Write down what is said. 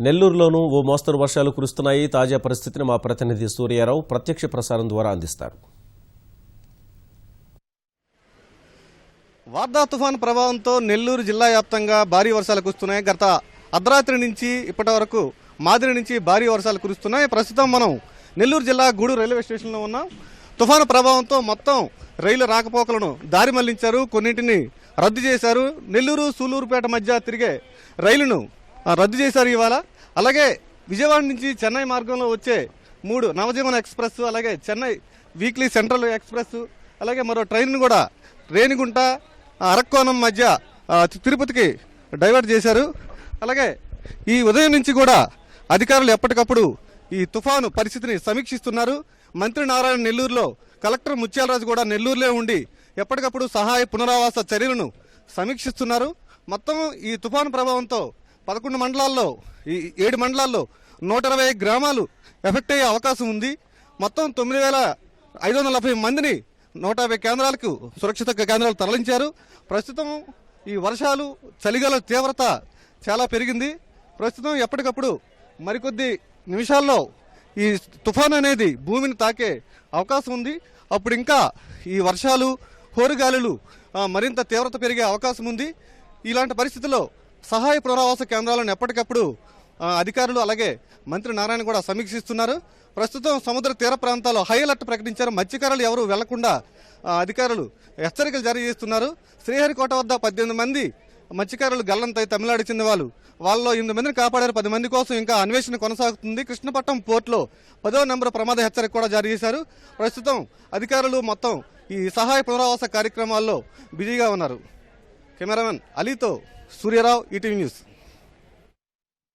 నెల్లూరులోనూ ఓ మోస్తరు వర్షాలు కురుస్తున్నాయి. తాజా పరిస్థితిని మా ప్రతినిధి సూర్యారావు ప్రత్యక్ష ప్రసారం ద్వారా అందిస్తారు. వార్దా తుఫాను ప్రభావంతో నెల్లూరు జిల్లా వ్యాప్తంగా భారీ వర్షాలు కురుస్తున్నాయి. గత అర్ధరాత్రి నుంచి ఇప్పటి వరకు మాదిరి నుంచి భారీ వర్షాలు కురుస్తున్నాయి. ప్రస్తుతం మనం నెల్లూరు జిల్లా గూడూరు రైల్వే స్టేషన్లో ఉన్నాం. తుఫాను ప్రభావంతో మొత్తం రైలు రాకపోకలను దారి మళ్లించారు, కొన్నింటిని రద్దు చేశారు. నెల్లూరు సూలూరుపేట మధ్య తిరిగే రైలును రద్దు చేశారు ఇవాళ. అలాగే విజయవాడ నుంచి చెన్నై మార్గంలో వచ్చే 3 నవజీవన ఎక్స్ప్రెస్, అలాగే చెన్నై వీక్లీ సెంట్రల్ ఎక్స్ప్రెస్, అలాగే మరో ట్రైన్ను కూడా రేణిగుంట అరక్కోణం మధ్య తిరుపతికి డైవర్ట్ చేశారు. అలాగే ఈ ఉదయం నుంచి కూడా అధికారులు ఎప్పటికప్పుడు ఈ తుఫాను పరిస్థితిని సమీక్షిస్తున్నారు. మంత్రి నారాయణ నెల్లూరులో, కలెక్టర్ ముత్యాలరాజు కూడా నెల్లూరులో ఉండి ఎప్పటికప్పుడు సహాయ పునరావాస చర్యలను సమీక్షిస్తున్నారు. మొత్తం ఈ తుఫాను ప్రభావంతో 11 మండలాల్లో, ఈ 7 మండలాల్లో 120 గ్రామాలు ఎఫెక్ట్ అయ్యే అవకాశం ఉంది. మొత్తం 9,540 మందిని 150 కేంద్రాలకు, సురక్షిత కేంద్రాలు తరలించారు. ప్రస్తుతం ఈ వర్షాలు, చలిగాల తీవ్రత చాలా పెరిగింది. ప్రస్తుతం ఎప్పటికప్పుడు మరికొద్ది నిమిషాల్లో ఈ తుఫాన్ అనేది భూమిని తాకే అవకాశం ఉంది. అప్పుడు ఇంకా ఈ వర్షాలు, హోరుగాలులు మరింత తీవ్రత పెరిగే అవకాశం ఉంది. ఇలాంటి పరిస్థితుల్లో సహాయ పునరావాస కేంద్రాలను ఎప్పటికప్పుడు అధికారులు అలాగే మంత్రి నారాయణ కూడా సమీక్షిస్తున్నారు. ప్రస్తుతం సముద్ర తీర ప్రాంతాల్లో హై అలర్ట్ ప్రకటించారు. మత్స్యకారులు ఎవరు వెళ్లకుండా అధికారులు హెచ్చరికలు జారీ చేస్తున్నారు. శ్రీహరికోట వద్ద 18 మంది మత్స్యకారులు గల్లంతై తమిళనాడు చెందిన వాళ్ళలో 8 మందిని కాపాడారు. 10 మంది కోసం ఇంకా అన్వేషణ కొనసాగుతుంది. కృష్ణపట్నం పోర్టులో 10వ నెంబర్ ప్రమాద హెచ్చరిక కూడా జారీ చేశారు. ప్రస్తుతం అధికారులు మొత్తం ఈ సహాయ పునరావాస కార్యక్రమాల్లో బిజీగా ఉన్నారు. కెమెరామెన్ అలీతో సూర్యారావు, ఈటీవీ న్యూస్.